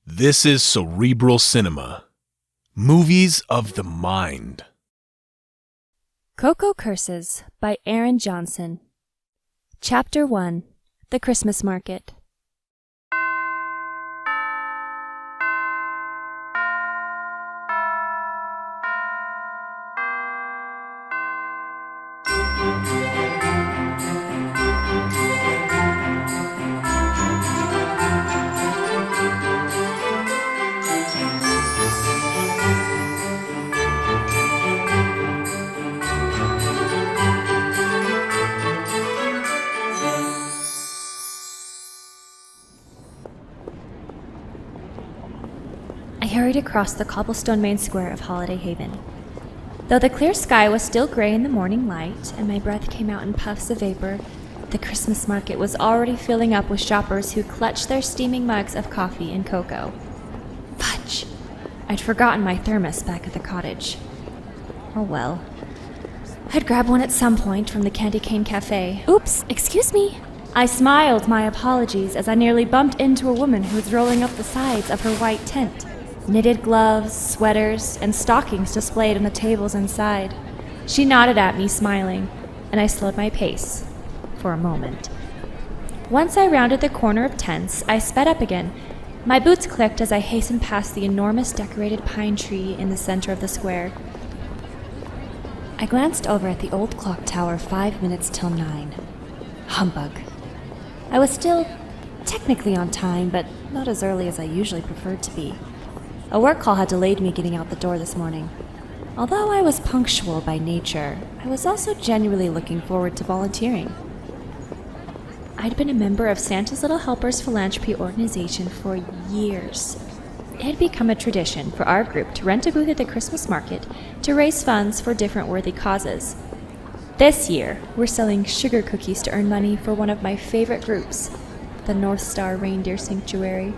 This is Cerebral Cinema. Movies of the Mind. Cocoa Curses by Erin Johnson. Chapter 1. The Christmas Market. I hurried across the cobblestone main square of Holiday Haven. Though the clear sky was still gray in the morning light, and my breath came out in puffs of vapor, the Christmas market was already filling up with shoppers who clutched their steaming mugs of coffee and cocoa. Fudge! I'd forgotten my thermos back at the cottage. Oh well. I'd grab one at some point from the Candy Cane Cafe. Oops, excuse me! I smiled my apologies as I nearly bumped into a woman who was rolling up the sides of her white tent. Knitted gloves, sweaters, and stockings displayed on the tables inside. She nodded at me, smiling, and I slowed my pace for a moment. Once I rounded the corner of tents, I sped up again. My boots clicked as I hastened past the enormous decorated pine tree in the center of the square. I glanced over at the old clock tower 5 minutes till 9. Humbug. I was still technically on time, but not as early as I usually preferred to be. A work call had delayed me getting out the door this morning. Although I was punctual by nature, I was also genuinely looking forward to volunteering. I'd been a member of Santa's Little Helpers Philanthropy Organization for years. It had become a tradition for our group to rent a booth at the Christmas market to raise funds for different worthy causes. This year, we're selling sugar cookies to earn money for one of my favorite groups, the North Star Reindeer Sanctuary.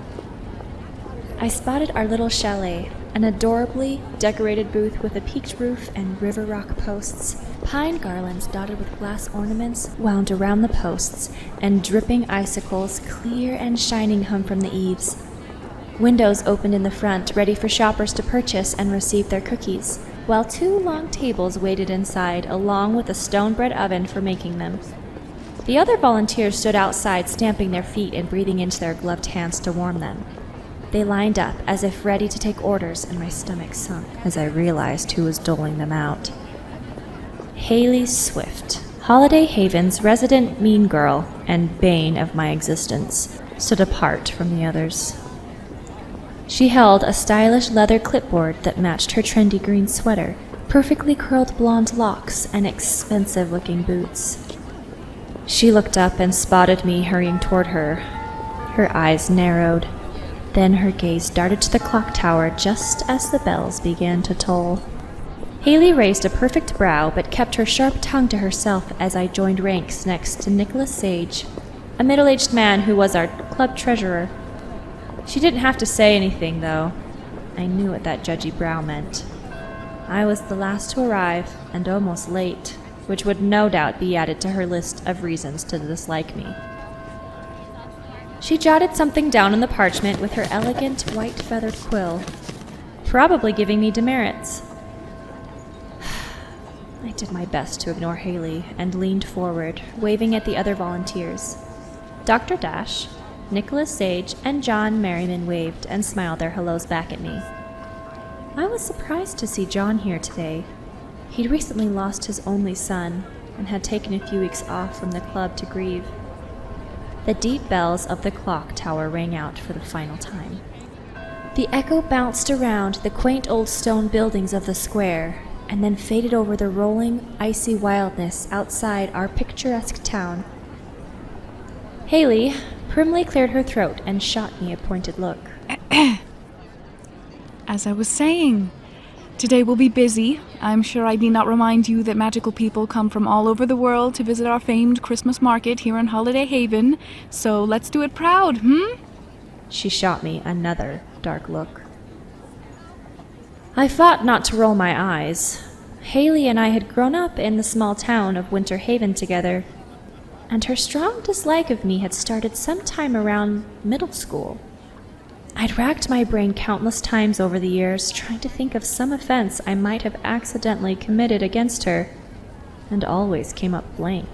I spotted our little chalet, an adorably decorated booth with a peaked roof and river rock posts, pine garlands dotted with glass ornaments wound around the posts, and dripping icicles, clear and shining, hung from the eaves. Windows opened in the front, ready for shoppers to purchase and receive their cookies, while 2 long tables waited inside, along with a stone-bread oven for making them. The other volunteers stood outside, stamping their feet and breathing into their gloved hands to warm them. They lined up as if ready to take orders, and my stomach sunk as I realized who was doling them out. Haley Swift, Holiday Haven's resident mean girl and bane of my existence, stood apart from the others. She held a stylish leather clipboard that matched her trendy green sweater, perfectly curled blonde locks, and expensive-looking boots. She looked up and spotted me hurrying toward her. Her eyes narrowed. Then her gaze darted to the clock tower just as the bells began to toll. Haley raised a perfect brow, but kept her sharp tongue to herself as I joined ranks next to Nicholas Sage, a middle-aged man who was our club treasurer. She didn't have to say anything, though. I knew what that judgy brow meant. I was the last to arrive, and almost late, which would no doubt be added to her list of reasons to dislike me. She jotted something down on the parchment with her elegant white feathered quill, probably giving me demerits. I did my best to ignore Haley and leaned forward, waving at the other volunteers. Dr. Dash, Nicholas Sage, and John Merriman waved and smiled their hellos back at me. I was surprised to see John here today. He'd recently lost his only son and had taken a few weeks off from the club to grieve. The deep bells of the clock tower rang out for the final time. The echo bounced around the quaint old stone buildings of the square, and then faded over the rolling, icy wildness outside our picturesque town. Haley primly cleared her throat and shot me a pointed look. As I was saying, today will be busy. I'm sure I need not remind you that magical people come from all over the world to visit our famed Christmas market here in Holiday Haven, so let's do it proud, She shot me another dark look. I fought not to roll my eyes. Haley and I had grown up in the small town of Winter Haven together, and her strong dislike of me had started sometime around middle school. I'd racked my brain countless times over the years, trying to think of some offense I might have accidentally committed against her, and always came up blank.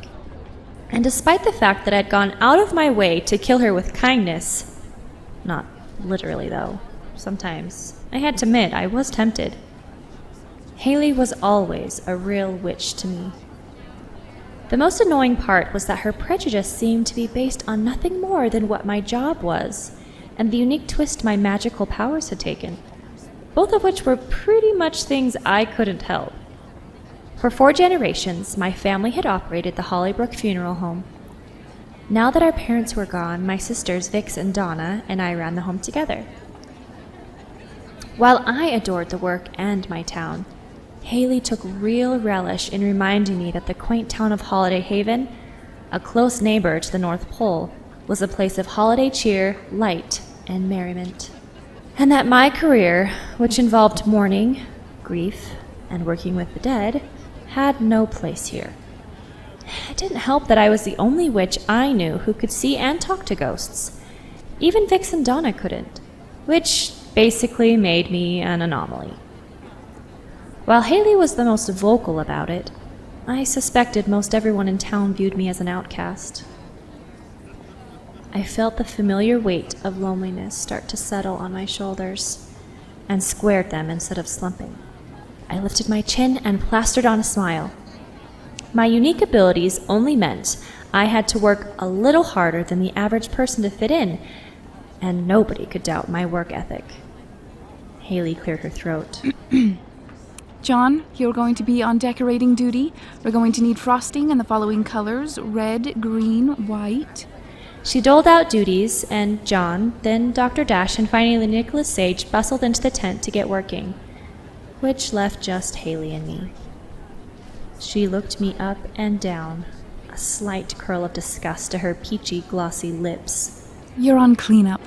And despite the fact that I'd gone out of my way to kill her with kindness, not literally though, sometimes, I had to admit I was tempted. Haley was always a real witch to me. The most annoying part was that her prejudice seemed to be based on nothing more than what my job was, and the unique twist my magical powers had taken, both of which were pretty much things I couldn't help. For 4 generations, my family had operated the Hollybrook Funeral Home. Now that our parents were gone, my sisters Vix and Donna and I ran the home together. While I adored the work and my town, Haley took real relish in reminding me that the quaint town of Holiday Haven, a close neighbor to the North Pole, was a place of holiday cheer, light, and merriment. And that my career, which involved mourning, grief, and working with the dead, had no place here. It didn't help that I was the only witch I knew who could see and talk to ghosts. Even Vix and Donna couldn't, which basically made me an anomaly. While Haley was the most vocal about it, I suspected most everyone in town viewed me as an outcast. I felt the familiar weight of loneliness start to settle on my shoulders, and squared them instead of slumping. I lifted my chin and plastered on a smile. My unique abilities only meant I had to work a little harder than the average person to fit in, and nobody could doubt my work ethic. Haley cleared her throat. John, you're going to be on decorating duty. We're going to need frosting in the following colors: red, green, white. She doled out duties, and John, then Dr. Dash, and finally Nicholas Sage bustled into the tent to get working, which left just Haley and me. She looked me up and down, a slight curl of disgust to her peachy, glossy lips. You're on cleanup.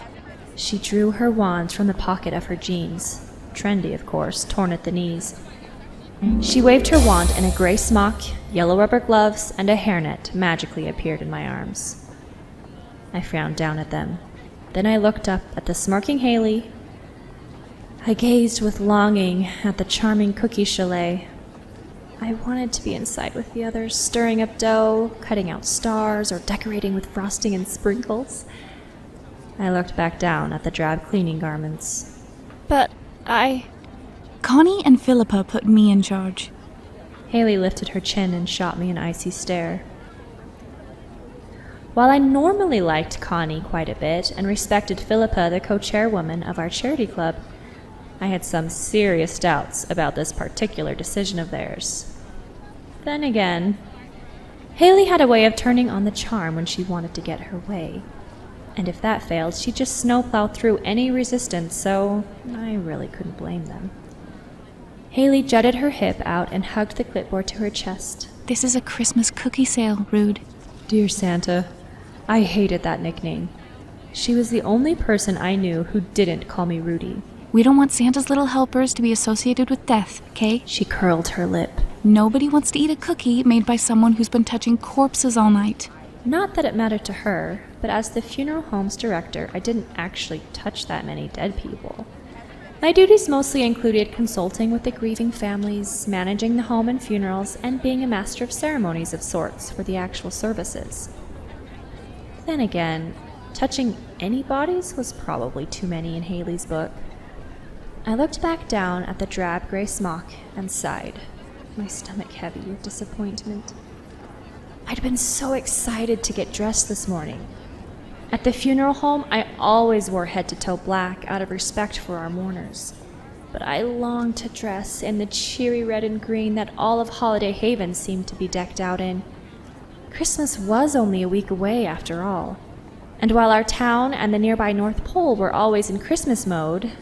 She drew her wand from the pocket of her jeans, trendy, of course, torn at the knees. She waved her wand, and a gray smock, yellow rubber gloves, and a hairnet magically appeared in my arms. I frowned down at them. Then I looked up at the smirking Haley. I gazed with longing at the charming cookie chalet. I wanted to be inside with the others, stirring up dough, cutting out stars, or decorating with frosting and sprinkles. I looked back down at the drab cleaning garments. But Connie and Philippa put me in charge. Haley lifted her chin and shot me an icy stare. While I normally liked Connie quite a bit and respected Philippa, the co-chairwoman of our charity club, I had some serious doubts about this particular decision of theirs. Then again, Haley had a way of turning on the charm when she wanted to get her way, and if that failed, she'd just snowplow through any resistance, so I really couldn't blame them. Haley jutted her hip out and hugged the clipboard to her chest. This is a Christmas cookie sale, Rude. Dear Santa, I hated that nickname. She was the only person I knew who didn't call me Rudy. We don't want Santa's little helpers to be associated with death, okay? She curled her lip. Nobody wants to eat a cookie made by someone who's been touching corpses all night. Not that it mattered to her, but as the funeral home's director, I didn't actually touch that many dead people. My duties mostly included consulting with the grieving families, managing the home and funerals, and being a master of ceremonies of sorts for the actual services. Then again, touching any bodies was probably too many in Haley's book. I looked back down at the drab gray smock and sighed, my stomach heavy with disappointment. I'd been so excited to get dressed this morning. At the funeral home, I always wore head-to-toe black out of respect for our mourners. But I longed to dress in the cheery red and green that all of Holiday Haven seemed to be decked out in. Christmas was only a week away, after all. And while our town and the nearby North Pole were always in Christmas mode,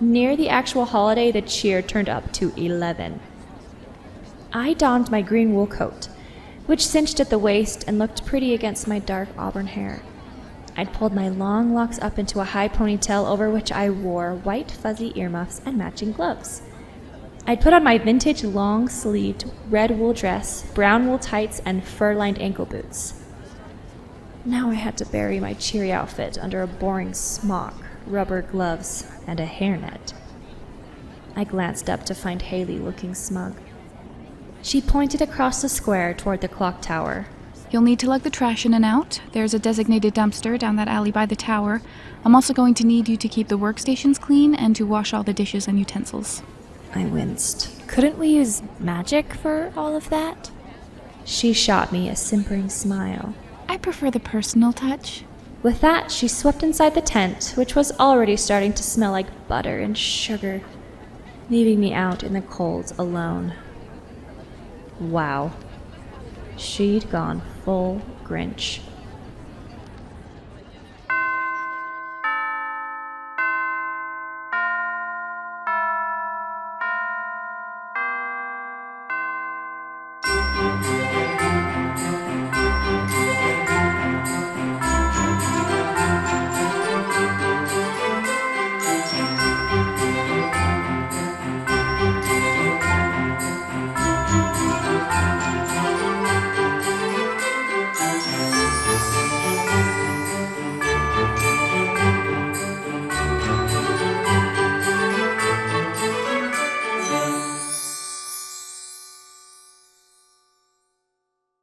near the actual holiday, the cheer turned up to 11. I donned my green wool coat, which cinched at the waist and looked pretty against my dark auburn hair. I'd pulled my long locks up into a high ponytail over which I wore white fuzzy earmuffs and matching gloves. I'd put on my vintage long-sleeved red wool dress, brown wool tights, and fur-lined ankle boots. Now I had to bury my cheery outfit under a boring smock, rubber gloves, and a hairnet. I glanced up to find Haley looking smug. She pointed across the square toward the clock tower. You'll need to lug the trash in and out. There's a designated dumpster down that alley by the tower. I'm also going to need you to keep the workstations clean and to wash all the dishes and utensils. I winced. Couldn't we use magic for all of that? She shot me a simpering smile. I prefer the personal touch. With that, she swept inside the tent, which was already starting to smell like butter and sugar, leaving me out in the cold alone. Wow. She'd gone full Grinch.